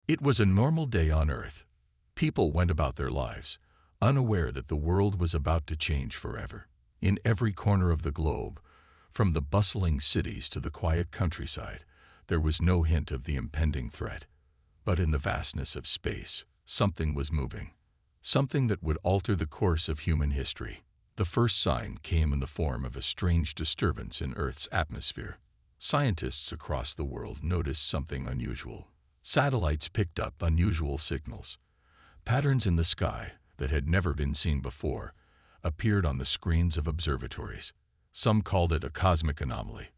It was a normal day on Earth. People went about their lives, unaware that the world was about to change forever. In every corner of the globe, from the bustling cities to the quiet countryside, there was no hint of the impending threat. But in the vastness of space, something was moving. Something that would alter the course of human history. The first sign came in the form of a strange disturbance in Earth's atmosphere. Scientists across the world noticed something unusual. Satellites picked up unusual signals. Patterns in the sky that had never been seen before appeared on the screens of observatories. Some called it a cosmic anomaly,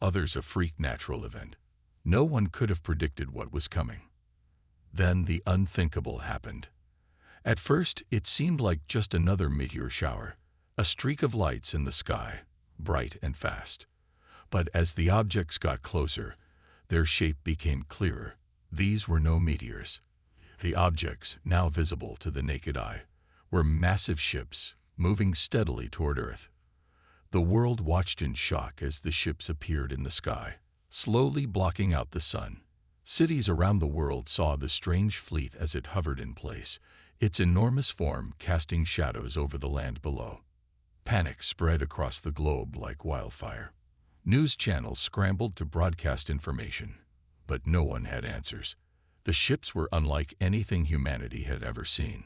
others a freak natural event. No one could have predicted what was coming. Then the unthinkable happened. At first, it seemed like just another meteor shower, a streak of lights in the sky, bright and fast. But as the objects got closer, their shape became clearer. These were no meteors. The objects, now visible to the naked eye, were massive ships moving steadily toward Earth. The world watched in shock as the ships appeared in the sky, slowly blocking out the sun. Cities around the world saw the strange fleet as it hovered in place, its enormous form casting shadows over the land below. Panic spread across the globe like wildfire. News channels scrambled to broadcast information, but no one had answers. The ships were unlike anything humanity had ever seen.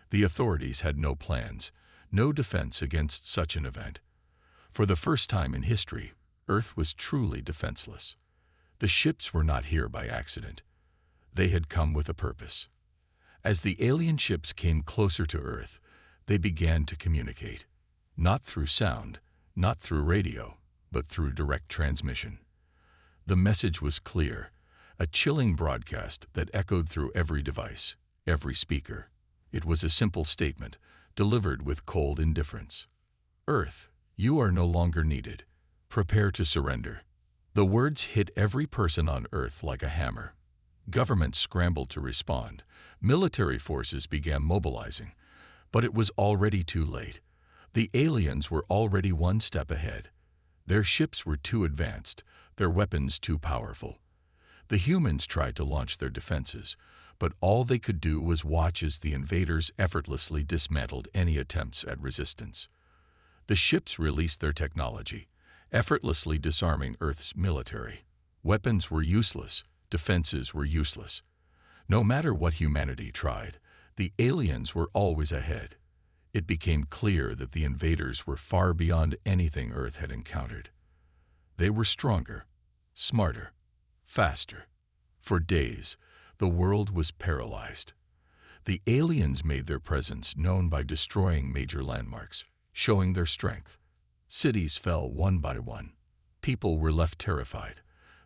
The authorities had no plans, no defense against such an event. For the first time in history, Earth was truly defenseless. The ships were not here by accident. They had come with a purpose. As the alien ships came closer to Earth, they began to communicate. Not through sound, not through radio, but through direct transmission. The message was clear, a chilling broadcast that echoed through every device, every speaker. It was a simple statement, delivered with cold indifference. Earth, you are no longer needed. Prepare to surrender. The words hit every person on Earth like a hammer. Governments scrambled to respond. Military forces began mobilizing. But it was already too late. The aliens were already one step ahead. Their ships were too advanced, their weapons too powerful. The humans tried to launch their defenses, but all they could do was watch as the invaders effortlessly dismantled any attempts at resistance. The ships released their technology, effortlessly disarming Earth's military. Weapons were useless, defenses were useless. No matter what humanity tried, the aliens were always ahead. It became clear that the invaders were far beyond anything Earth had encountered. They were stronger, smarter, faster. For days, the world was paralyzed. The aliens made their presence known by destroying major landmarks, showing their strength. Cities fell one by one. People were left terrified,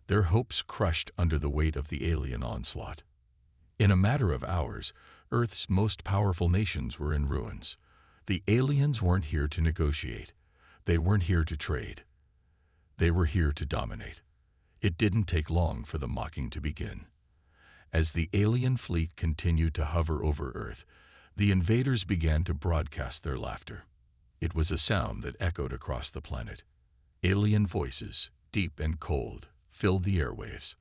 their hopes crushed under the weight of the alien onslaught. In a matter of hours, Earth's most powerful nations were in ruins. The aliens weren't here to negotiate. They weren't here to trade. They were here to dominate. It didn't take long for the mocking to begin. As the alien fleet continued to hover over Earth, the invaders began to broadcast their laughter. It was a sound that echoed across the planet. Alien voices, deep and cold, filled the airwaves.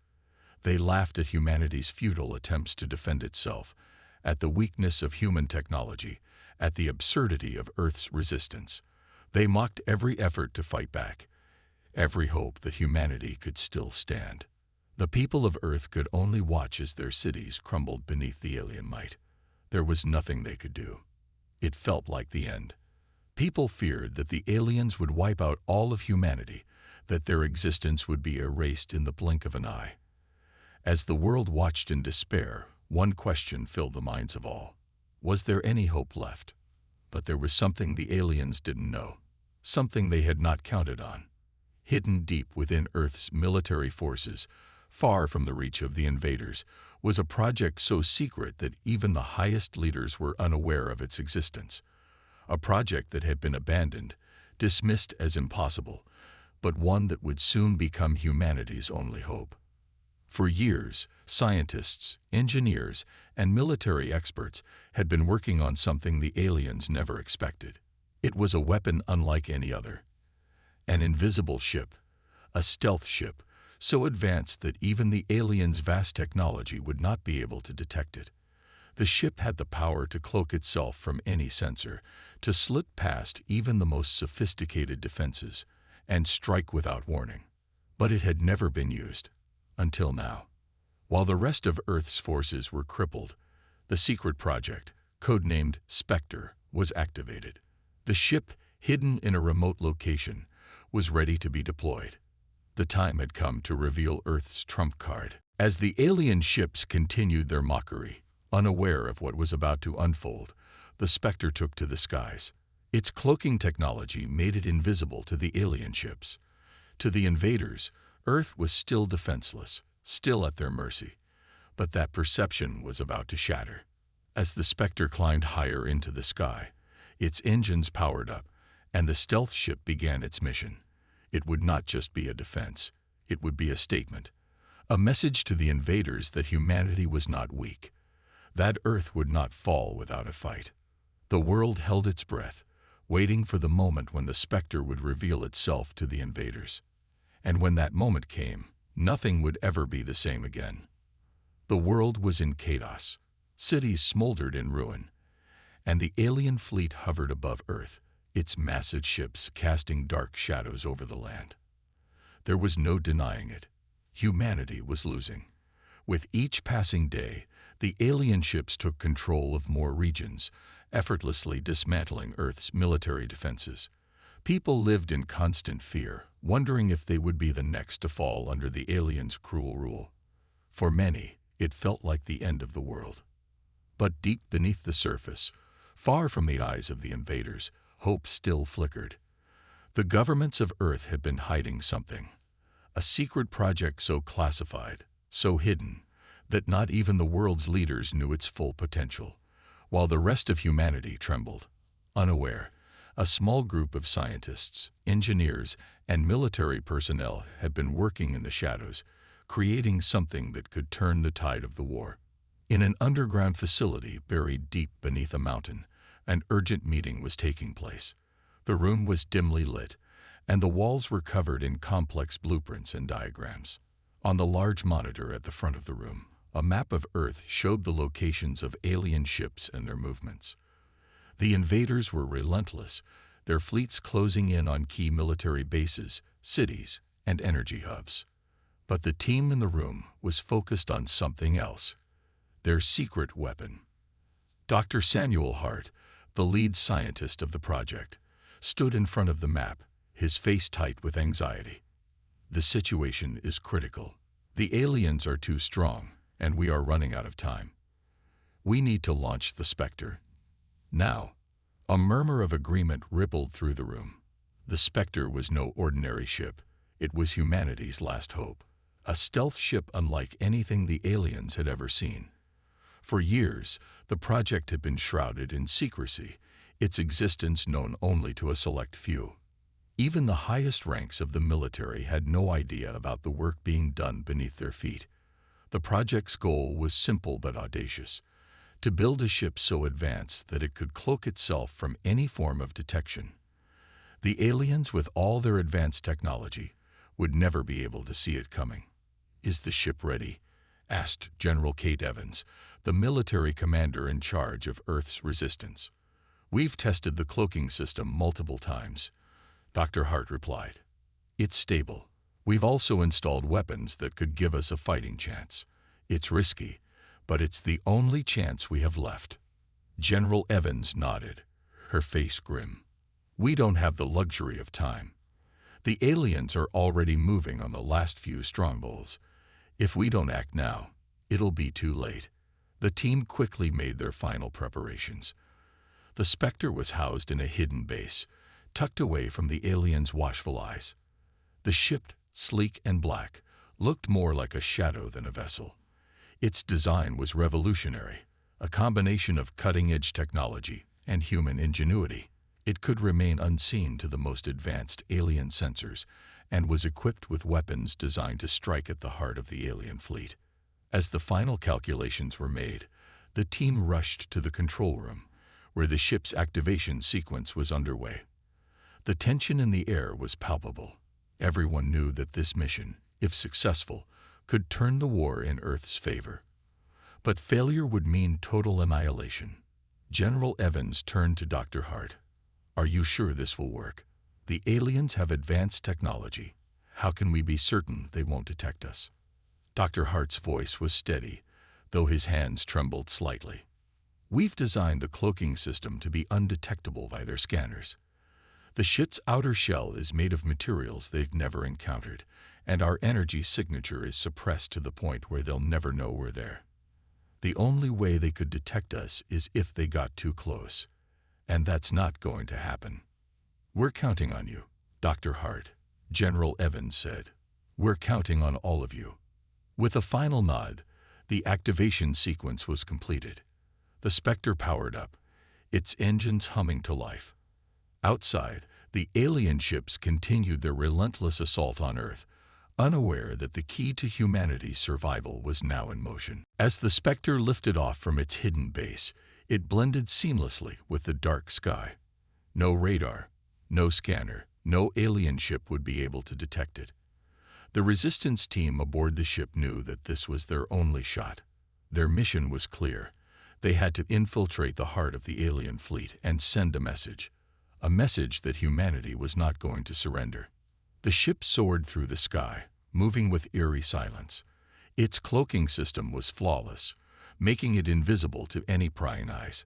They laughed at humanity's futile attempts to defend itself, at the weakness of human technology, at the absurdity of Earth's resistance. They mocked every effort to fight back, every hope that humanity could still stand. The people of Earth could only watch as their cities crumbled beneath the alien might. There was nothing they could do. It felt like the end. People feared that the aliens would wipe out all of humanity, that their existence would be erased in the blink of an eye. As the world watched in despair, one question filled the minds of all. Was there any hope left? But there was something the aliens didn't know, something they had not counted on. Hidden deep within Earth's military forces, far from the reach of the invaders, was a project so secret that even the highest leaders were unaware of its existence. A project that had been abandoned, dismissed as impossible, but one that would soon become humanity's only hope. For years, scientists, engineers, and military experts had been working on something the aliens never expected. It was a weapon unlike any other. An invisible ship, a stealth ship, so advanced that even the aliens' vast technology would not be able to detect it. The ship had the power to cloak itself from any sensor, to slip past even the most sophisticated defenses, and strike without warning. But it had never been used, until now. While the rest of Earth's forces were crippled, the secret project, codenamed Spectre, was activated. The ship, hidden in a remote location, was ready to be deployed. The time had come to reveal Earth's trump card. As the alien ships continued their mockery, unaware of what was about to unfold, the Spectre took to the skies. Its cloaking technology made it invisible to the alien ships. To the invaders, Earth was still defenseless, still at their mercy. But that perception was about to shatter. As the Spectre climbed higher into the sky, its engines powered up, and the stealth ship began its mission. It would not just be a defense, it would be a statement. A message to the invaders that humanity was not weak, that Earth would not fall without a fight. The world held its breath, waiting for the moment when the Spectre would reveal itself to the invaders. And when that moment came, nothing would ever be the same again. The world was in chaos. Cities smoldered in ruin, and the alien fleet hovered above Earth, its massive ships casting dark shadows over the land. There was no denying it. Humanity was losing. With each passing day, the alien ships took control of more regions, effortlessly dismantling Earth's military defenses. People lived in constant fear, wondering if they would be the next to fall under the aliens' cruel rule. For many, it felt like the end of the world. But deep beneath the surface, far from the eyes of the invaders, hope still flickered. The governments of Earth had been hiding something, a secret project so classified, so hidden, that not even the world's leaders knew its full potential. While the rest of humanity trembled, unaware, a small group of scientists, engineers, and military personnel had been working in the shadows, creating something that could turn the tide of the war. In an underground facility buried deep beneath a mountain, an urgent meeting was taking place. The room was dimly lit, and the walls were covered in complex blueprints and diagrams. On the large monitor at the front of the room, a map of Earth showed the locations of alien ships and their movements. The invaders were relentless, their fleets closing in on key military bases, cities, and energy hubs. But the team in the room was focused on something else, their secret weapon. Dr. Samuel Hart, the lead scientist of the project, stood in front of the map, his face tight with anxiety. The situation is critical. The aliens are too strong, and we are running out of time. We need to launch the Spectre. Now, a murmur of agreement rippled through the room. The Spectre was no ordinary ship. It was humanity's last hope. A stealth ship unlike anything the aliens had ever seen. For years, the project had been shrouded in secrecy, its existence known only to a select few. Even the highest ranks of the military had no idea about the work being done beneath their feet. The project's goal was simple but audacious: to build a ship so advanced that it could cloak itself from any form of detection. The aliens, with all their advanced technology, would never be able to see it coming. "Is the ship ready?" asked General Kate Evans, the military commander in charge of Earth's resistance. "We've tested the cloaking system multiple times," Dr. Hart replied. "It's stable. We've also installed weapons that could give us a fighting chance. It's risky, but it's the only chance we have left." General Evans nodded, her face grim. "We don't have the luxury of time. The aliens are already moving on the last few strongholds. If we don't act now, it'll be too late." The team quickly made their final preparations. The Spectre was housed in a hidden base, tucked away from the aliens' watchful eyes. The ship, sleek and black, looked more like a shadow than a vessel. Its design was revolutionary, a combination of cutting-edge technology and human ingenuity. It could remain unseen to the most advanced alien sensors and was equipped with weapons designed to strike at the heart of the alien fleet. As the final calculations were made, the team rushed to the control room, where the ship's activation sequence was underway. The tension in the air was palpable. Everyone knew that this mission, if successful, could turn the war in Earth's favor. But failure would mean total annihilation. General Evans turned to Dr. Hart. "Are you sure this will work? The aliens have advanced technology. How can we be certain they won't detect us?" Dr. Hart's voice was steady, though his hands trembled slightly. "We've designed the cloaking system to be undetectable by their scanners. The ship's outer shell is made of materials they've never encountered, and our energy signature is suppressed to the point where they'll never know we're there. The only way they could detect us is if they got too close, and that's not going to happen." "We're counting on you, Dr. Hart," General Evans said. "We're counting on all of you." With a final nod, the activation sequence was completed. The Spectre powered up, its engines humming to life. Outside, the alien ships continued their relentless assault on Earth, unaware that the key to humanity's survival was now in motion. As the Spectre lifted off from its hidden base, it blended seamlessly with the dark sky. No radar, no scanner, no alien ship would be able to detect it. The resistance team aboard the ship knew that this was their only shot. Their mission was clear. They had to infiltrate the heart of the alien fleet and send a message that humanity was not going to surrender. The ship soared through the sky, moving with eerie silence. Its cloaking system was flawless, making it invisible to any prying eyes.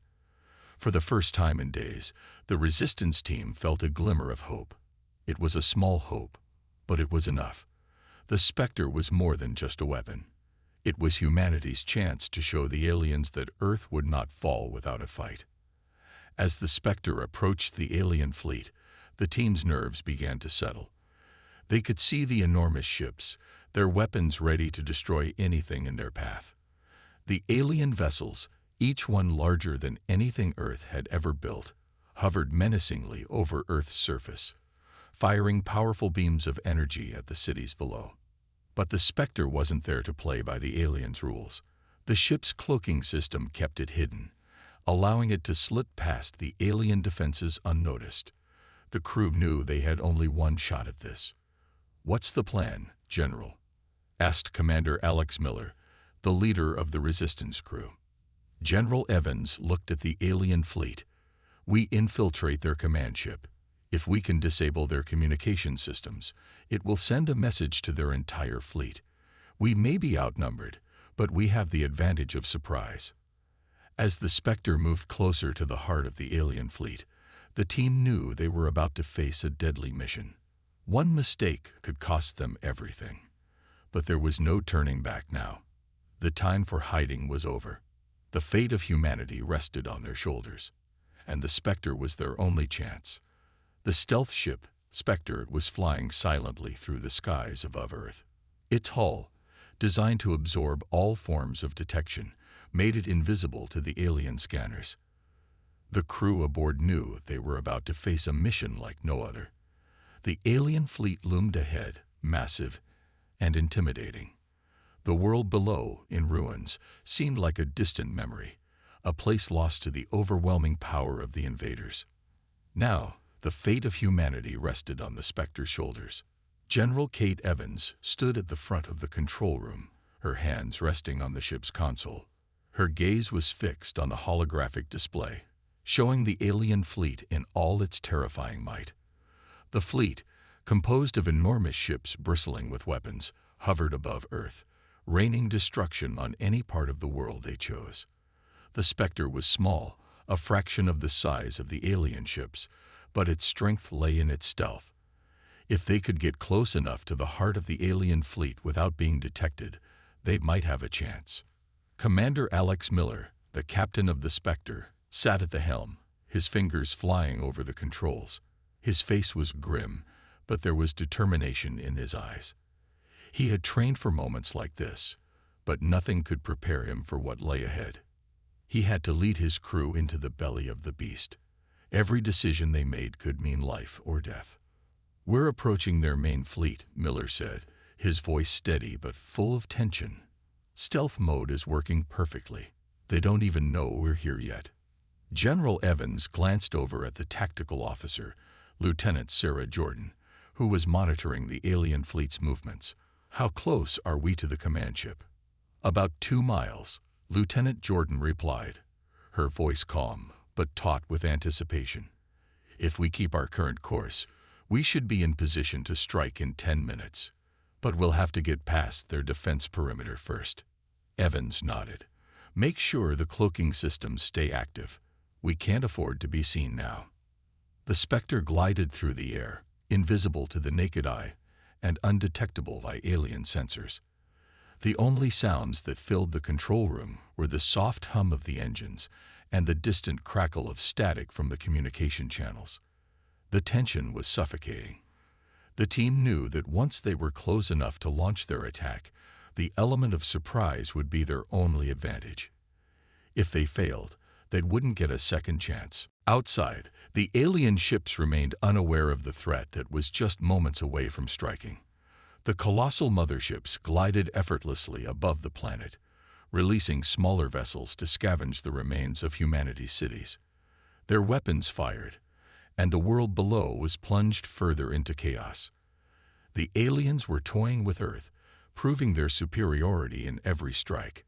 For the first time in days, the resistance team felt a glimmer of hope. It was a small hope, but it was enough. The Spectre was more than just a weapon. It was humanity's chance to show the aliens that Earth would not fall without a fight. As the Spectre approached the alien fleet, the team's nerves began to settle. They could see the enormous ships, their weapons ready to destroy anything in their path. The alien vessels, each one larger than anything Earth had ever built, hovered menacingly over Earth's surface, firing powerful beams of energy at the cities below. But the Spectre wasn't there to play by the aliens' rules. The ship's cloaking system kept it hidden, allowing it to slip past the alien defenses unnoticed. The crew knew they had only one shot at this. "What's the plan, General?" asked Commander Alex Miller, the leader of the resistance crew. General Evans looked at the alien fleet. "We infiltrate their command ship. If we can disable their communication systems, it will send a message to their entire fleet. We may be outnumbered, but we have the advantage of surprise." As the Spectre moved closer to the heart of the alien fleet, the team knew they were about to face a deadly mission. One mistake could cost them everything. But there was no turning back now. The time for hiding was over. The fate of humanity rested on their shoulders, and the Spectre was their only chance. The stealth ship, Spectre, was flying silently through the skies above Earth. Its hull, designed to absorb all forms of detection, made it invisible to the alien scanners. The crew aboard knew they were about to face a mission like no other. The alien fleet loomed ahead, massive and intimidating. The world below, in ruins, seemed like a distant memory, a place lost to the overwhelming power of the invaders. Now, the fate of humanity rested on the Spectre's shoulders. General Kate Evans stood at the front of the control room, her hands resting on the ship's console. Her gaze was fixed on the holographic display, showing the alien fleet in all its terrifying might. The fleet, composed of enormous ships bristling with weapons, hovered above Earth, raining destruction on any part of the world they chose. The Spectre was small, a fraction of the size of the alien ships, but its strength lay in its stealth. If they could get close enough to the heart of the alien fleet without being detected, they might have a chance. Commander Alex Miller, the captain of the Spectre, sat at the helm, his fingers flying over the controls. His face was grim, but there was determination in his eyes. He had trained for moments like this, but nothing could prepare him for what lay ahead. He had to lead his crew into the belly of the beast. Every decision they made could mean life or death. "We're approaching their main fleet," Miller said, his voice steady but full of tension. "Stealth mode is working perfectly. They don't even know we're here yet." General Evans glanced over at the tactical officer, Lieutenant Sarah Jordan, who was monitoring the alien fleet's movements. How close are we to the command ship? About 2 miles, Lieutenant Jordan replied, her voice calm but taut with anticipation. If we keep our current course, we should be in position to strike in 10 minutes. But we'll have to get past their defense perimeter first. Evans nodded. Make sure the cloaking systems stay active. We can't afford to be seen now. The Spectre glided through the air, invisible to the naked eye and undetectable by alien sensors. The only sounds that filled the control room were the soft hum of the engines and the distant crackle of static from the communication channels. The tension was suffocating. The team knew that once they were close enough to launch their attack, the element of surprise would be their only advantage. If they failed, they wouldn't get a second chance. Outside, the alien ships remained unaware of the threat that was just moments away from striking. The colossal motherships glided effortlessly above the planet, releasing smaller vessels to scavenge the remains of humanity's cities. Their weapons fired, and the world below was plunged further into chaos. The aliens were toying with Earth, proving their superiority in every strike.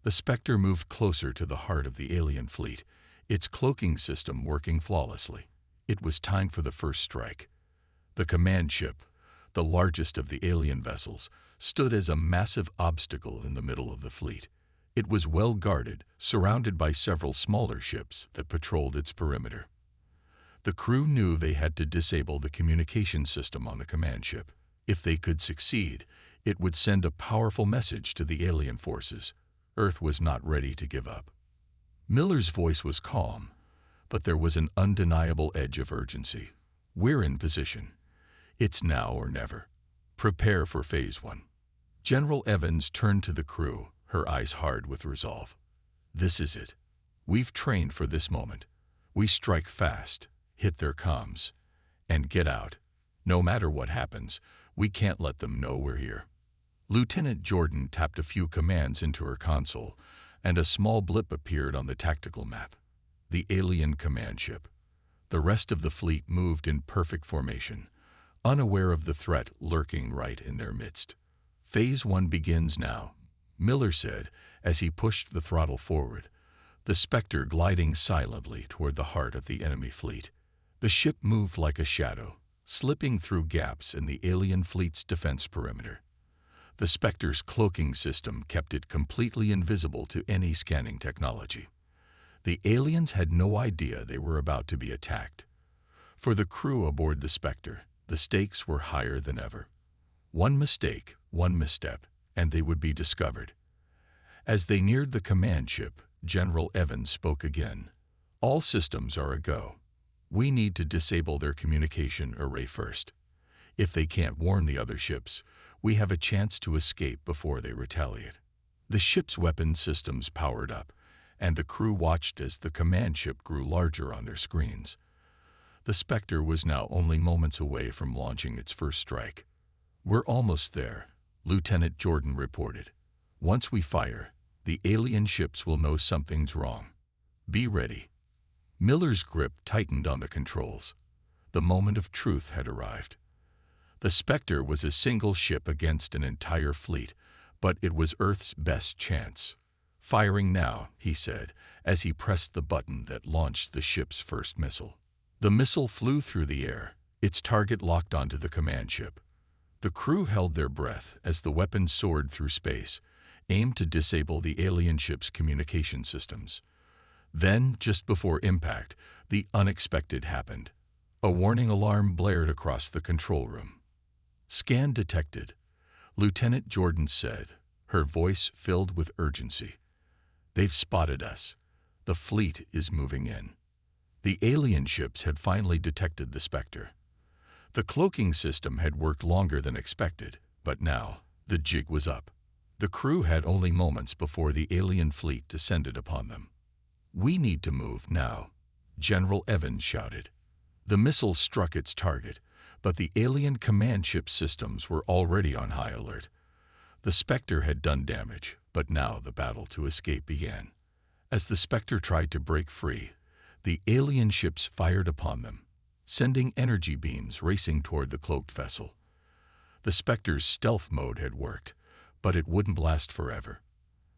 The Spectre moved closer to the heart of the alien fleet, its cloaking system working flawlessly. It was time for the first strike. The command ship, the largest of the alien vessels, stood as a massive obstacle in the middle of the fleet. It was well guarded, surrounded by several smaller ships that patrolled its perimeter. The crew knew they had to disable the communication system on the command ship. If they could succeed, it would send a powerful message to the alien forces. Earth was not ready to give up. Miller's voice was calm, but there was an undeniable edge of urgency. We're in position. It's now or never. Prepare for Phase 1. General Evans turned to the crew, her eyes hard with resolve. This is it. We've trained for this moment. We strike fast, hit their comms, and get out. No matter what happens, we can't let them know we're here. Lieutenant Jordan tapped a few commands into her console, and a small blip appeared on the tactical map. The alien command ship. The rest of the fleet moved in perfect formation, unaware of the threat lurking right in their midst. Phase 1 begins now, Miller said as he pushed the throttle forward, the Spectre gliding silently toward the heart of the enemy fleet. The ship moved like a shadow, slipping through gaps in the alien fleet's defense perimeter. The Spectre's cloaking system kept it completely invisible to any scanning technology. The aliens had no idea they were about to be attacked. For the crew aboard the Spectre, the stakes were higher than ever. One mistake, one misstep, and they would be discovered. As they neared the command ship, General Evans spoke again. All systems are a go. We need to disable their communication array first. If they can't warn the other ships, we have a chance to escape before they retaliate. The ship's weapon systems powered up, and the crew watched as the command ship grew larger on their screens. The Spectre was now only moments away from launching its first strike. We're almost there, Lieutenant Jordan reported. Once we fire, the alien ships will know something's wrong. Be ready. Miller's grip tightened on the controls. The moment of truth had arrived. The Spectre was a single ship against an entire fleet, but it was Earth's best chance. Firing now, he said, as he pressed the button that launched the ship's first missile. The missile flew through the air, its target locked onto the command ship. The crew held their breath as the weapon soared through space, aimed to disable the alien ship's communication systems. Then, just before impact, the unexpected happened. A warning alarm blared across the control room. Scan detected, Lieutenant Jordan said, her voice filled with urgency. They've spotted us. The fleet is moving in. The alien ships had finally detected the Spectre. The cloaking system had worked longer than expected, but now the jig was up. The crew had only moments before the alien fleet descended upon them. We need to move now, General Evans shouted. The missile struck its target, but the alien command ship systems were already on high alert. The Spectre had done damage, but now the battle to escape began. As the Spectre tried to break free, the alien ships fired upon them, sending energy beams racing toward the cloaked vessel. The Spectre's stealth mode had worked, but it wouldn't last forever.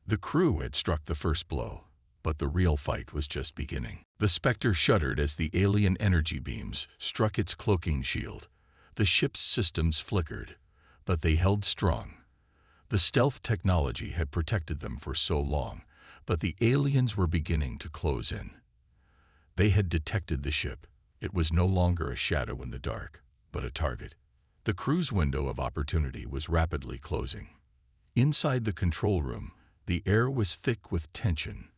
The crew had struck the first blow, but the real fight was just beginning. The Spectre shuddered as the alien energy beams struck its cloaking shield. The ship's systems flickered, but they held strong. The stealth technology had protected them for so long, but the aliens were beginning to close in. They had detected the ship. It was no longer a shadow in the dark, but a target. The crew's window of opportunity was rapidly closing. Inside the control room, the air was thick with tension.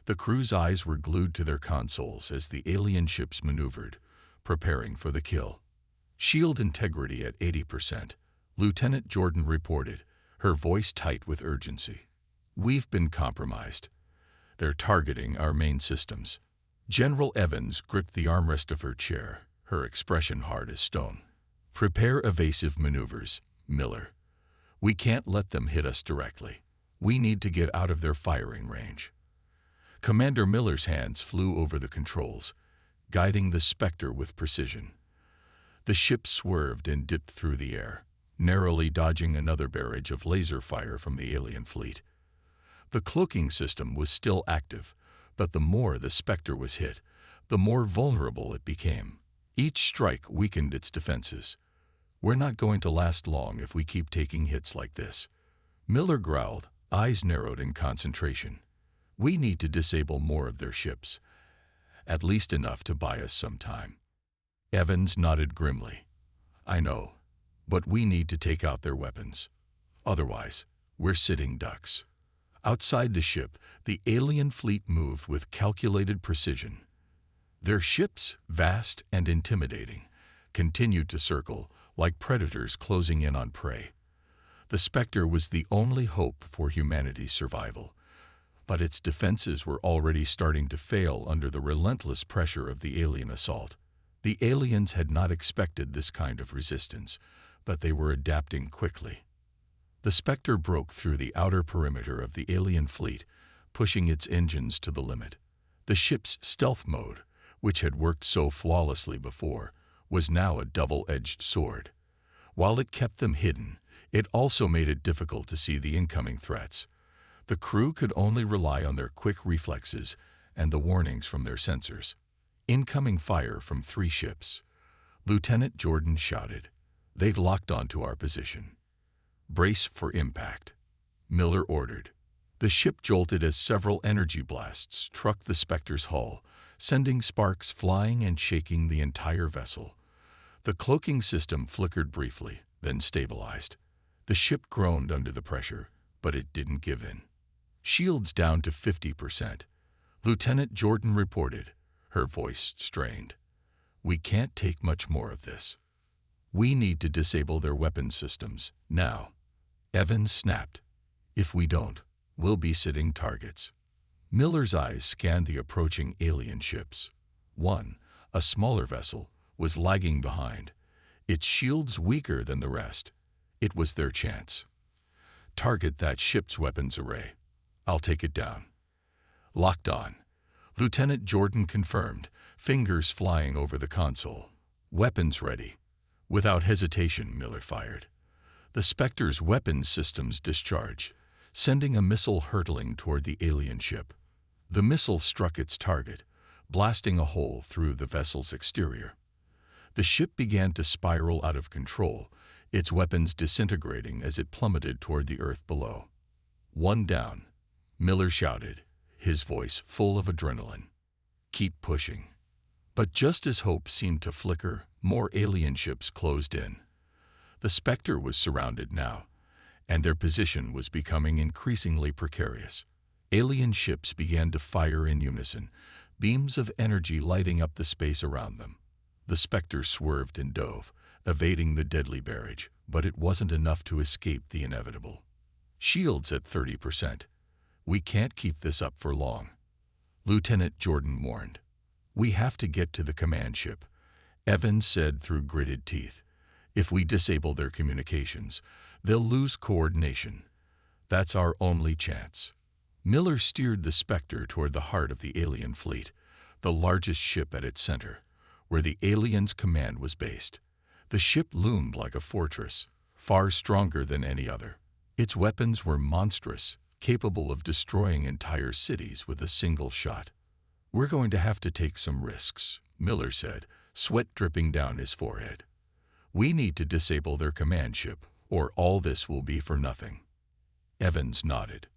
The crew's eyes were glued to their consoles as the alien ships maneuvered, preparing for the kill. Shield integrity at 80%, Lieutenant Jordan reported, her voice tight with urgency. We've been compromised. They're targeting our main systems. General Evans gripped the armrest of her chair, her expression hard as stone. Prepare evasive maneuvers, Miller. We can't let them hit us directly. We need to get out of their firing range. Commander Miller's hands flew over the controls, guiding the Spectre with precision. The ship swerved and dipped through the air, narrowly dodging another barrage of laser fire from the alien fleet. The cloaking system was still active, but the more the Spectre was hit, the more vulnerable it became. Each strike weakened its defenses. We're not going to last long if we keep taking hits like this. Miller growled, eyes narrowed in concentration. We need to disable more of their ships, at least enough to buy us some time. Evans nodded grimly. I know, but we need to take out their weapons. Otherwise, we're sitting ducks. Outside the ship, the alien fleet moved with calculated precision. Their ships, vast and intimidating, continued to circle like predators closing in on prey. The Spectre was the only hope for humanity's survival, but its defenses were already starting to fail under the relentless pressure of the alien assault. The aliens had not expected this kind of resistance, but they were adapting quickly. The Spectre broke through the outer perimeter of the alien fleet, pushing its engines to the limit. The ship's stealth mode, which had worked so flawlessly before, was now a double-edged sword. While it kept them hidden, it also made it difficult to see the incoming threats. The crew could only rely on their quick reflexes and the warnings from their sensors. Incoming fire from 3 ships. Lieutenant Jordan shouted, "They've locked onto our position. Brace for impact," Miller ordered. The ship jolted as several energy blasts struck the Spectre's hull, sending sparks flying and shaking the entire vessel. The cloaking system flickered briefly, then stabilized. The ship groaned under the pressure, but it didn't give in. Shields down to 50%. Lieutenant Jordan reported, her voice strained. We can't take much more of this. We need to disable their weapons systems, now. Evans snapped. If we don't, we'll be sitting targets. Miller's eyes scanned the approaching alien ships. One, a smaller vessel, was lagging behind, its shields weaker than the rest. It was their chance. Target that ship's weapons array. I'll take it down. Locked on. Lieutenant Jordan confirmed, fingers flying over the console. Weapons ready. Without hesitation, Miller fired. The Spectre's weapons systems discharged, sending a missile hurtling toward the alien ship. The missile struck its target, blasting a hole through the vessel's exterior. The ship began to spiral out of control, its weapons disintegrating as it plummeted toward the earth below. One down, Miller shouted, his voice full of adrenaline. Keep pushing. But just as hope seemed to flicker, more alien ships closed in. The Spectre was surrounded now, and their position was becoming increasingly precarious. Alien ships began to fire in unison, beams of energy lighting up the space around them. The Spectre swerved and dove, evading the deadly barrage, but it wasn't enough to escape the inevitable. Shields at 30%. We can't keep this up for long. Lieutenant Jordan warned. We have to get to the command ship, Evans said through gritted teeth. If we disable their communications, they'll lose coordination. That's our only chance. Miller steered the Spectre toward the heart of the alien fleet, the largest ship at its center, where the aliens' command was based. The ship loomed like a fortress, far stronger than any other. Its weapons were monstrous, capable of destroying entire cities with a single shot. "We're going to have to take some risks," Miller said, sweat dripping down his forehead. "We need to disable their command ship, or all this will be for nothing." Evans nodded.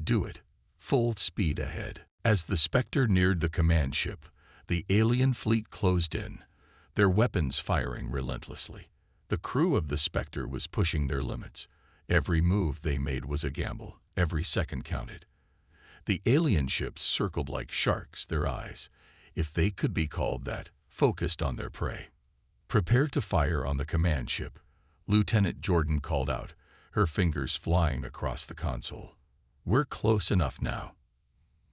"Do it. Full speed ahead." As the Spectre neared the command ship, the alien fleet closed in, their weapons firing relentlessly. The crew of the Spectre was pushing their limits. Every move they made was a gamble. Every second counted. The alien ships circled like sharks, their eyes, if they could be called that, focused on their prey. "Prepare to fire on the command ship," Lieutenant Jordan called out, her fingers flying across the console. "We're close enough now."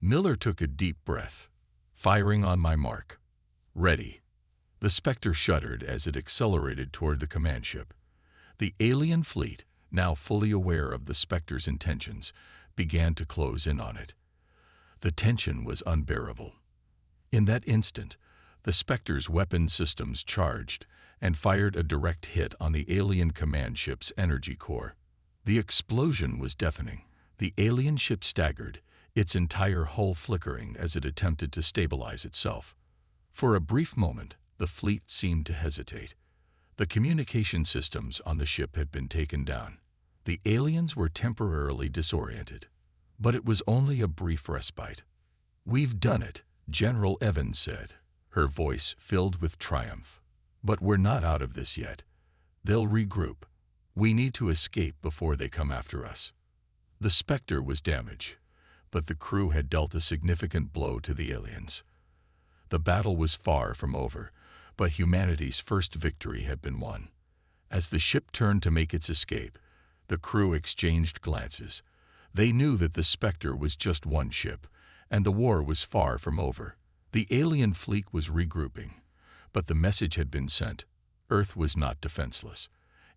Miller took a deep breath. "Firing on my mark. Ready." The Spectre shuddered as it accelerated toward the command ship. The alien fleet, now fully aware of the Spectre's intentions, began to close in on it. The tension was unbearable. In that instant, the Spectre's weapon systems charged and fired a direct hit on the alien command ship's energy core. The explosion was deafening. The alien ship staggered, its entire hull flickering as it attempted to stabilize itself. For a brief moment, the fleet seemed to hesitate. The communication systems on the ship had been taken down. The aliens were temporarily disoriented. But it was only a brief respite. "We've done it," General Evans said, her voice filled with triumph. "But we're not out of this yet. They'll regroup. We need to escape before they come after us." The Spectre was damaged, but the crew had dealt a significant blow to the aliens. The battle was far from over, but humanity's first victory had been won. As the ship turned to make its escape, the crew exchanged glances. They knew that the Spectre was just one ship, and the war was far from over. The alien fleet was regrouping, but the message had been sent. Earth was not defenseless,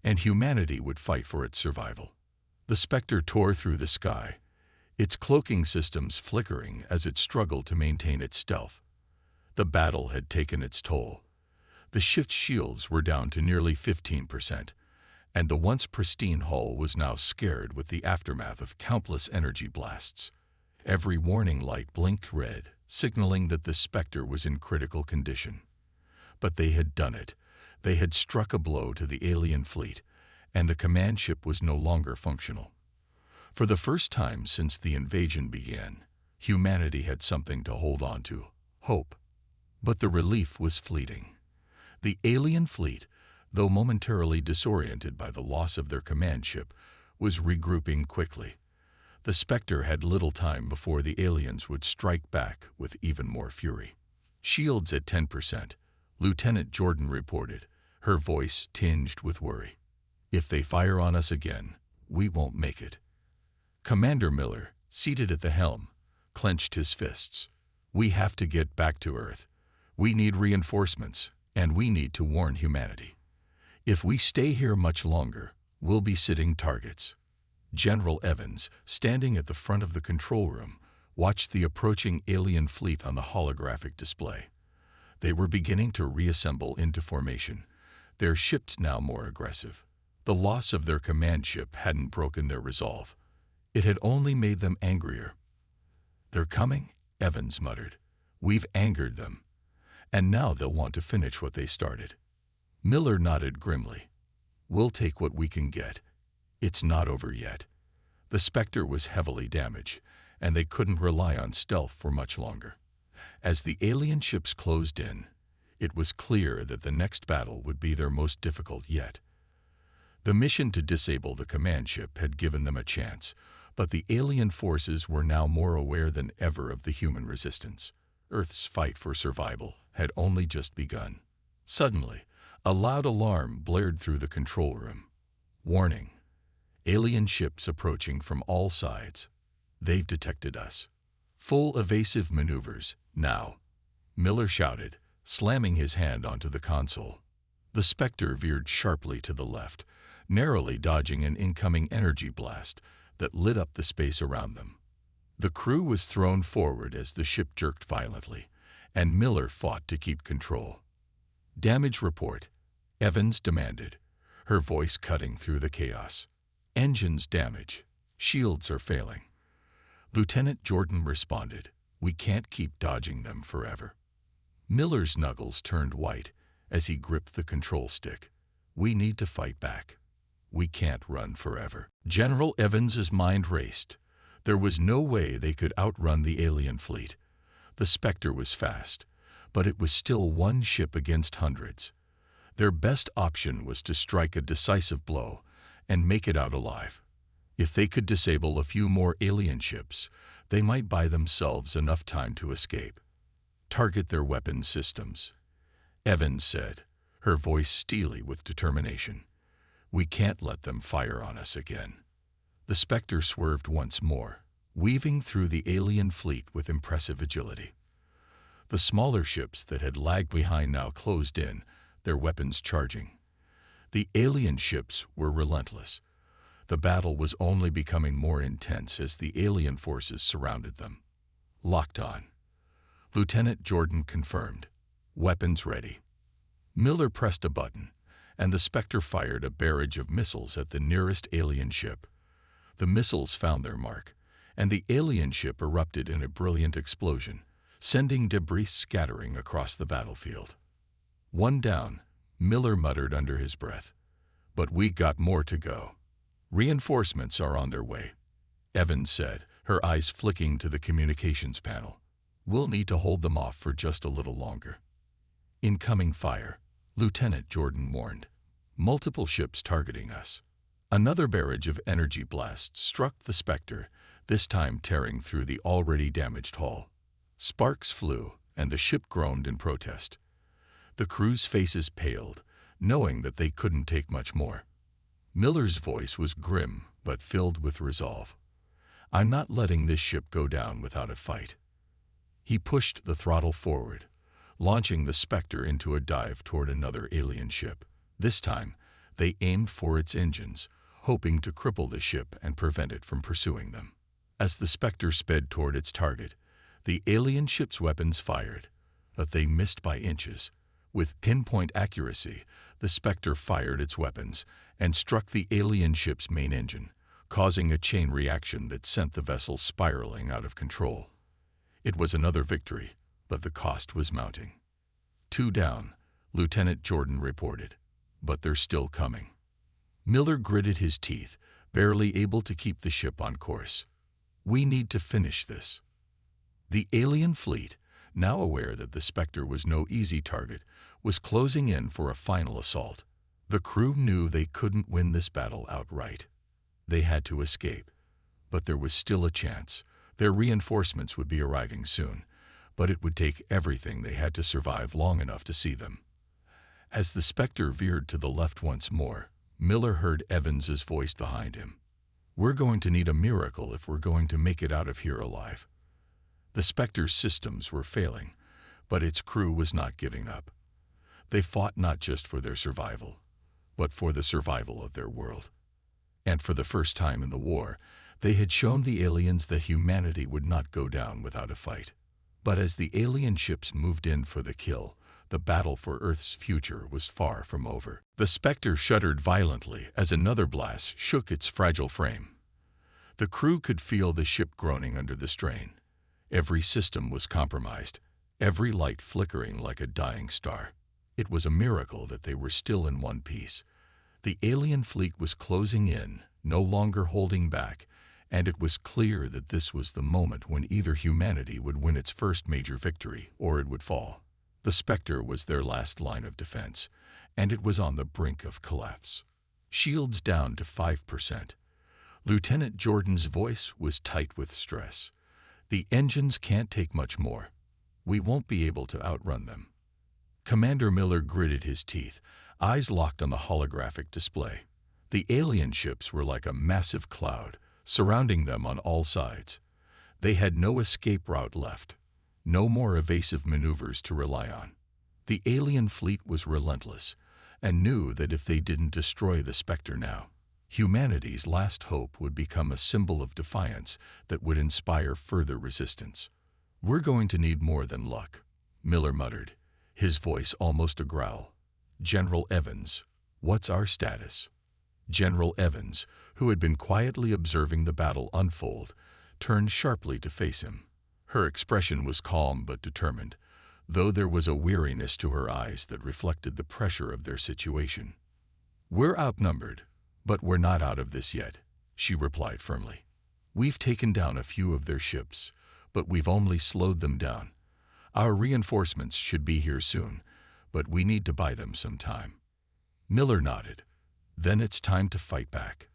and humanity would fight for its survival. The Spectre tore through the sky, its cloaking systems flickering as it struggled to maintain its stealth. The battle had taken its toll. The ship's shields were down to nearly 15%, and the once pristine hull was now scared with the aftermath of countless energy blasts. Every warning light blinked red, signaling that the Spectre was in critical condition. But they had done it. They had struck a blow to the alien fleet, and the command ship was no longer functional. For the first time since the invasion began, humanity had something to hold on to: hope. But the relief was fleeting. The alien fleet, though momentarily disoriented by the loss of their command ship, was regrouping quickly. The Spectre had little time before the aliens would strike back with even more fury. "Shields at 10%, Lieutenant Jordan reported, her voice tinged with worry. "If they fire on us again, we won't make it." Commander Miller, seated at the helm, clenched his fists. "We have to get back to Earth. We need reinforcements, and we need to warn humanity. If we stay here much longer, we'll be sitting targets." General Evans, standing at the front of the control room, watched the approaching alien fleet on the holographic display. They were beginning to reassemble into formation, their ships now more aggressive. The loss of their command ship hadn't broken their resolve. It had only made them angrier. "They're coming," Evans muttered. "We've angered them, and now they'll want to finish what they started." Miller nodded grimly. "We'll take what we can get. It's not over yet." The Spectre was heavily damaged, and they couldn't rely on stealth for much longer. As the alien ships closed in, it was clear that the next battle would be their most difficult yet. The mission to disable the command ship had given them a chance, but the alien forces were now more aware than ever of the human resistance. Earth's fight for survival had only just begun. Suddenly, a loud alarm blared through the control room. "Warning! Alien ships approaching from all sides. They've detected us. Full evasive maneuvers, now," Miller shouted, slamming his hand onto the console. The Spectre veered sharply to the left, narrowly dodging an incoming energy blast that lit up the space around them. The crew was thrown forward as the ship jerked violently, and Miller fought to keep control. "Damage report," Evans demanded, her voice cutting through the chaos. "Engines damage. Shields are failing." Lieutenant Jordan responded, "We can't keep dodging them forever." Miller's knuckles turned white as he gripped the control stick. "We need to fight back. We can't run forever." General Evans's mind raced. There was no way they could outrun the alien fleet. The Spectre was fast, but it was still one ship against hundreds. Their best option was to strike a decisive blow and make it out alive. If they could disable a few more alien ships, they might buy themselves enough time to escape. "Target their weapon systems," Evans said, her voice steely with determination. "We can't let them fire on us again." The Spectre swerved once more, weaving through the alien fleet with impressive agility. The smaller ships that had lagged behind now closed in, their weapons charging. The alien ships were relentless. The battle was only becoming more intense as the alien forces surrounded them. "Locked on," Lieutenant Jordan confirmed. "Weapons ready." Miller pressed a button, and the Spectre fired a barrage of missiles at the nearest alien ship. The missiles found their mark, and the alien ship erupted in a brilliant explosion, sending debris scattering across the battlefield. "One down," Miller muttered under his breath. "But we got more to go." "Reinforcements are on their way," Evans said, her eyes flicking to the communications panel. "We'll need to hold them off for just a little longer." "Incoming fire," Lieutenant Jordan warned. "Multiple ships targeting us." Another barrage of energy blasts struck the Spectre, this time tearing through the already damaged hull. Sparks flew, and the ship groaned in protest. The crew's faces paled, knowing that they couldn't take much more. Miller's voice was grim, but filled with resolve. "I'm not letting this ship go down without a fight." He pushed the throttle forward, launching the Spectre into a dive toward another alien ship. This time, they aimed for its engines, hoping to cripple the ship and prevent it from pursuing them. As the Spectre sped toward its target, the alien ship's weapons fired, but they missed by inches. With pinpoint accuracy, the Spectre fired its weapons and struck the alien ship's main engine, causing a chain reaction that sent the vessel spiraling out of control. It was another victory, but the cost was mounting. "Two down," Lieutenant Jordan reported, "but they're still coming." Miller gritted his teeth, barely able to keep the ship on course. "We need to finish this." The alien fleet, now aware that the Spectre was no easy target, was closing in for a final assault. The crew knew they couldn't win this battle outright. They had to escape, but there was still a chance. Their reinforcements would be arriving soon, but it would take everything they had to survive long enough to see them. As the Spectre veered to the left once more, Miller heard Evans's voice behind him. "We're going to need a miracle if we're going to make it out of here alive." The Spectre's systems were failing, but its crew was not giving up. They fought not just for their survival, but for the survival of their world. And for the first time in the war, they had shown the aliens that humanity would not go down without a fight. But as the alien ships moved in for the kill, the battle for Earth's future was far from over. The Spectre shuddered violently as another blast shook its fragile frame. The crew could feel the ship groaning under the strain. Every system was compromised, every light flickering like a dying star. It was a miracle that they were still in one piece. The alien fleet was closing in, no longer holding back, and it was clear that this was the moment when either humanity would win its first major victory or it would fall. The Spectre was their last line of defense, and it was on the brink of collapse. "Shields down to 5%. Lieutenant Jordan's voice was tight with stress. "The engines can't take much more. We won't be able to outrun them." Commander Miller gritted his teeth, eyes locked on the holographic display. The alien ships were like a massive cloud, surrounding them on all sides. They had no escape route left, no more evasive maneuvers to rely on. The alien fleet was relentless, and knew that if they didn't destroy the Spectre now, humanity's last hope would become a symbol of defiance that would inspire further resistance. "We're going to need more than luck," Miller muttered, his voice almost a growl. "General Evans, "What's our status?" General Evans, who had been quietly observing the battle unfold, turned sharply to face him. Her expression was calm but determined, though there was a weariness to her eyes that reflected the pressure of their situation. "We're outnumbered, but we're not out of this yet," she replied firmly. "We've taken down a few of their ships, but we've only slowed them down. Our reinforcements should be here soon, but we need to buy them some time." Miller nodded. "Then it's time to fight back.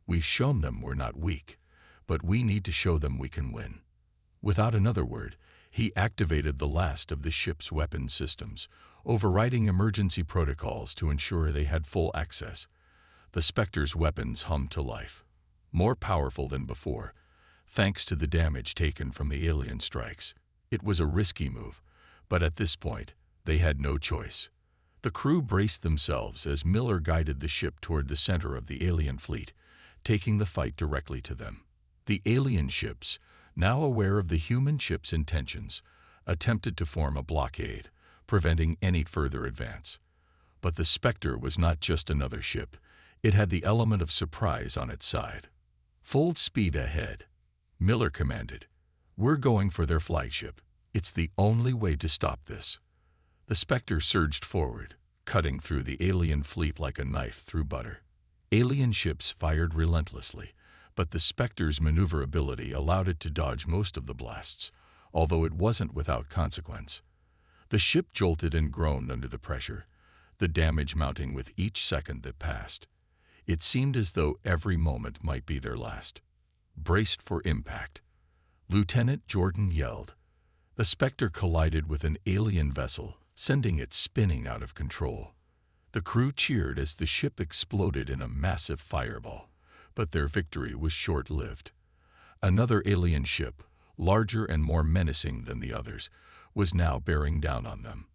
We've shown them we're not weak, but we need to show them we can win." Without another word, he activated the last of the ship's weapon systems, overriding emergency protocols to ensure they had full access. The Spectre's weapons hummed to life, more powerful than before, thanks to the damage taken from the alien strikes. It was a risky move, but at this point, they had no choice. The crew braced themselves as Miller guided the ship toward the center of the alien fleet, taking the fight directly to them. The alien ships, now aware of the human ship's intentions, attempted to form a blockade, preventing any further advance. But the Spectre was not just another ship. It had the element of surprise on its side. "Full speed ahead," Miller commanded. "We're going for their flagship. It's the only way to stop this." The Spectre surged forward, cutting through the alien fleet like a knife through butter. Alien ships fired relentlessly, but the Spectre's maneuverability allowed it to dodge most of the blasts, although it wasn't without consequence. The ship jolted and groaned under the pressure, the damage mounting with each second that passed. It seemed as though every moment might be their last. "Braced for impact," Lieutenant Jordan yelled. The Spectre collided with an alien vessel, sending it spinning out of control. The crew cheered as the ship exploded in a massive fireball, but their victory was short-lived. Another alien ship, larger and more menacing than the others, was now bearing down on them.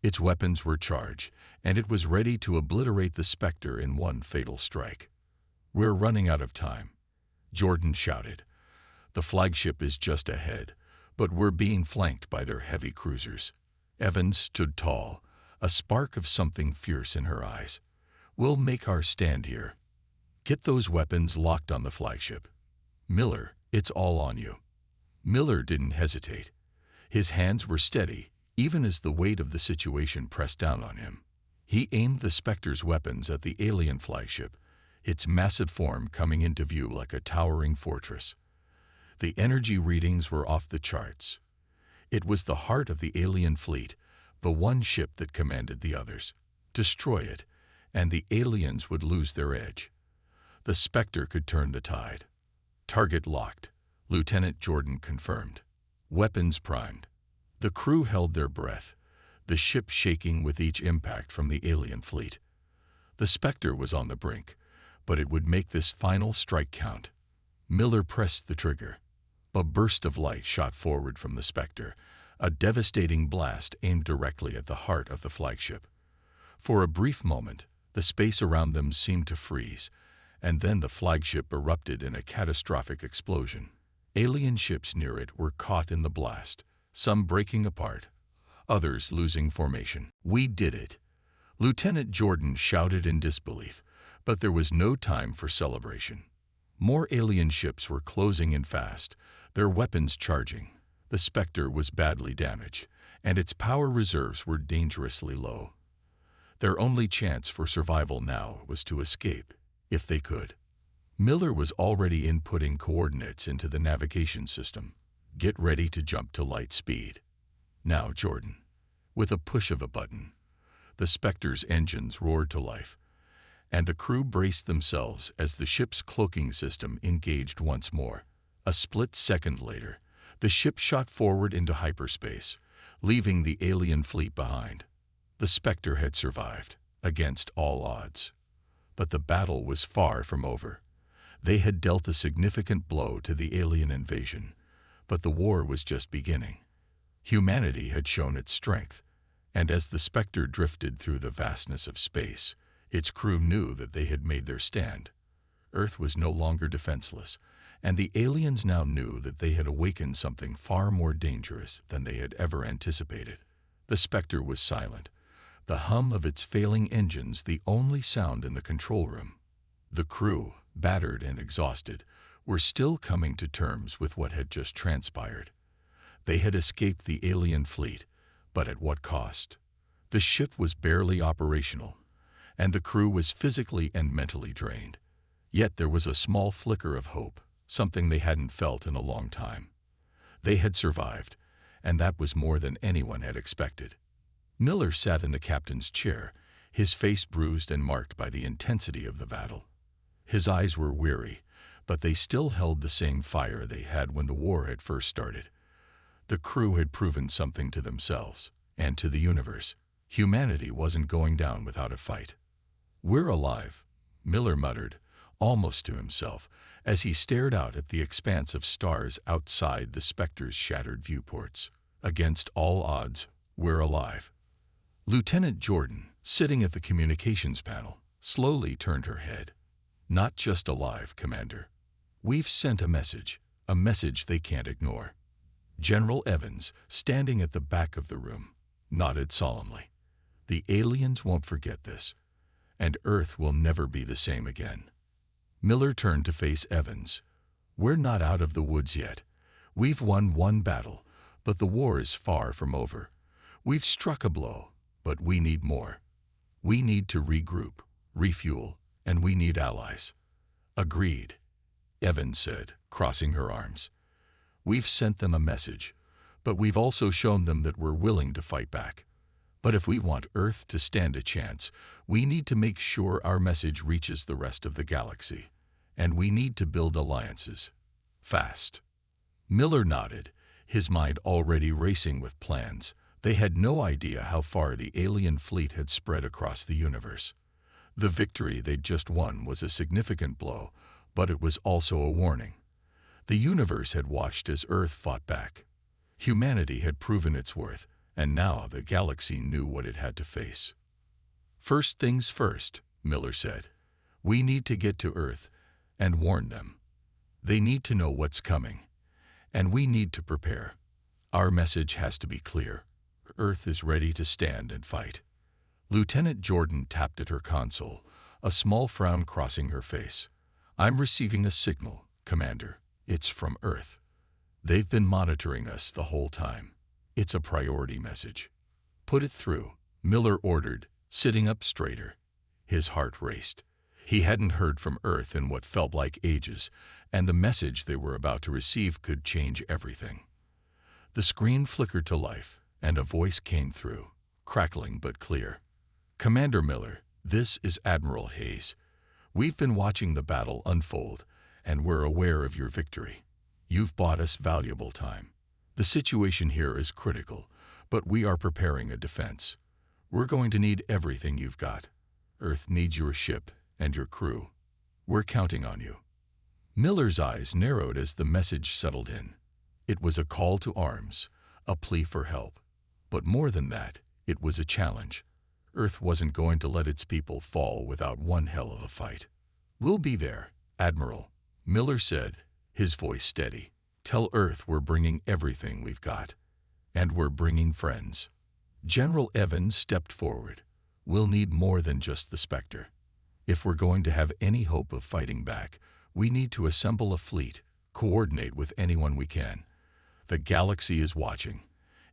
Its weapons were charged, and it was ready to obliterate the Spectre in one fatal strike. "We're running out of time," Jordan shouted. "The flagship is just ahead, but we're being flanked by their heavy cruisers." Evans stood tall, a spark of something fierce in her eyes. "We'll make our stand here. Get those weapons locked on the flagship. Miller, it's all on you." Miller didn't hesitate. His hands were steady, even as the weight of the situation pressed down on him. He aimed the Spectre's weapons at the alien flagship, its massive form coming into view like a towering fortress. The energy readings were off the charts. It was the heart of the alien fleet, the one ship that commanded the others. Destroy it, and the aliens would lose their edge. The Spectre could turn the tide. "Target locked," Lieutenant Jordan confirmed. "Weapons primed." The crew held their breath, the ship shaking with each impact from the alien fleet. The Spectre was on the brink, but it would make this final strike count. Miller pressed the trigger. A burst of light shot forward from the Spectre, a devastating blast aimed directly at the heart of the flagship. For a brief moment, the space around them seemed to freeze, and then the flagship erupted in a catastrophic explosion. Alien ships near it were caught in the blast, some breaking apart, others losing formation. "We did it!" Lieutenant Jordan shouted in disbelief, but there was no time for celebration. More alien ships were closing in fast, their weapons charging. The Spectre was badly damaged, and its power reserves were dangerously low. Their only chance for survival now was to escape, if they could. Miller was already inputting coordinates into the navigation system. "Get ready to jump to light speed." "Now, Jordan." With a push of a button, the Spectre's engines roared to life, and the crew braced themselves as the ship's cloaking system engaged once more. A split second later, the ship shot forward into hyperspace, leaving the alien fleet behind. The Spectre had survived, against all odds. But the battle was far from over. They had dealt a significant blow to the alien invasion, but the war was just beginning. Humanity had shown its strength, and as the Spectre drifted through the vastness of space, its crew knew that they had made their stand. Earth was no longer defenseless, and the aliens now knew that they had awakened something far more dangerous than they had ever anticipated. The Spectre was silent, the hum of its failing engines the only sound in the control room. The crew, battered and exhausted, were still coming to terms with what had just transpired. They had escaped the alien fleet, but at what cost? The ship was barely operational, and the crew was physically and mentally drained. Yet there was a small flicker of hope, something they hadn't felt in a long time. They had survived, and that was more than anyone had expected. Miller sat in the captain's chair, his face bruised and marked by the intensity of the battle. His eyes were weary, but they still held the same fire they had when the war had first started. The crew had proven something to themselves and to the universe. Humanity wasn't going down without a fight. "We're alive," Miller muttered, almost to himself, as he stared out at the expanse of stars outside the Spectre's shattered viewports. "Against all odds, we're alive." Lieutenant Jordan, sitting at the communications panel, slowly turned her head. "Not just alive, Commander. We've sent a message they can't ignore." General Evans, standing at the back of the room, nodded solemnly. "The aliens won't forget this, and Earth will never be the same again." Miller turned to face Evans. "We're not out of the woods yet. We've won one battle, but the war is far from over. We've struck a blow, but we need more. We need to regroup, refuel, and we need allies." "Agreed," Evans said, crossing her arms. "We've sent them a message, but we've also shown them that we're willing to fight back. But if we want Earth to stand a chance, we need to make sure our message reaches the rest of the galaxy. And we need to build alliances. Fast." Miller nodded, his mind already racing with plans. They had no idea how far the alien fleet had spread across the universe. The victory they'd just won was a significant blow, but it was also a warning. The universe had watched as Earth fought back. Humanity had proven its worth, and now the galaxy knew what it had to face. "First things first," Miller said. "We need to get to Earth and warn them. They need to know what's coming, and we need to prepare. Our message has to be clear. Earth is ready to stand and fight." Lieutenant Jordan tapped at her console, a small frown crossing her face. "I'm receiving a signal, Commander. It's from Earth. They've been monitoring us the whole time. It's a priority message." "Put it through," Miller ordered, sitting up straighter. His heart raced. He hadn't heard from Earth in what felt like ages, and the message they were about to receive could change everything. The screen flickered to life, and a voice came through, crackling but clear. "Commander Miller, this is Admiral Hayes. We've been watching the battle unfold, and we're aware of your victory. You've bought us valuable time. The situation here is critical, but we are preparing a defense. We're going to need everything you've got. Earth needs your ship and your crew. We're counting on you." Miller's eyes narrowed as the message settled in. It was a call to arms, a plea for help. But more than that, it was a challenge. Earth wasn't going to let its people fall without one hell of a fight. "We'll be there, Admiral," Miller said, his voice steady. "Tell Earth we're bringing everything we've got. And we're bringing friends." General Evans stepped forward. "We'll need more than just the Spectre. If we're going to have any hope of fighting back, we need to assemble a fleet, coordinate with anyone we can. The galaxy is watching,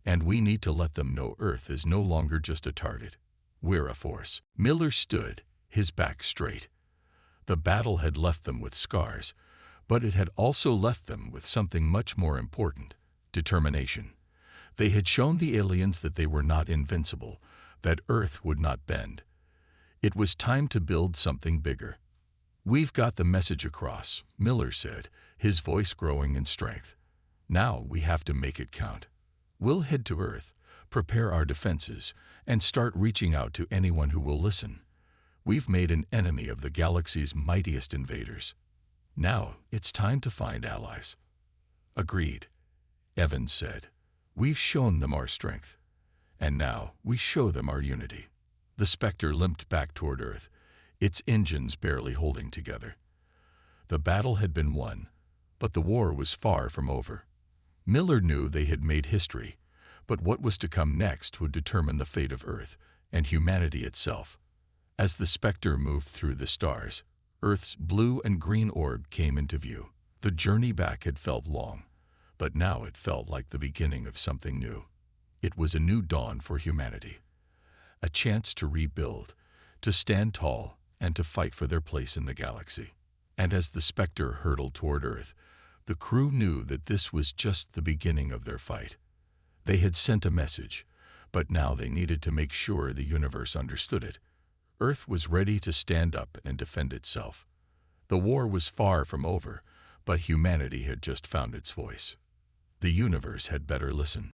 and we need to let them know Earth is no longer just a target. We're a force." Miller stood, his back straight. The battle had left them with scars, but it had also left them with something much more important: determination. They had shown the aliens that they were not invincible, that Earth would not bend. It was time to build something bigger. "We've got the message across," Miller said, his voice growing in strength. "Now we have to make it count. We'll head to Earth, prepare our defenses, and start reaching out to anyone who will listen. We've made an enemy of the galaxy's mightiest invaders. Now it's time to find allies." "Agreed," Evans said. "We've shown them our strength, and now we show them our unity." The Spectre limped back toward Earth, its engines barely holding together. The battle had been won, but the war was far from over. Miller knew they had made history, but what was to come next would determine the fate of Earth and humanity itself. As the Spectre moved through the stars, Earth's blue and green orb came into view. The journey back had felt long, but now it felt like the beginning of something new. It was a new dawn for humanity, a chance to rebuild, to stand tall, and to fight for their place in the galaxy. And as the Spectre hurtled toward Earth, the crew knew that this was just the beginning of their fight. They had sent a message, but now they needed to make sure the universe understood it. Earth was ready to stand up and defend itself. The war was far from over, but humanity had just found its voice. The universe had better listen.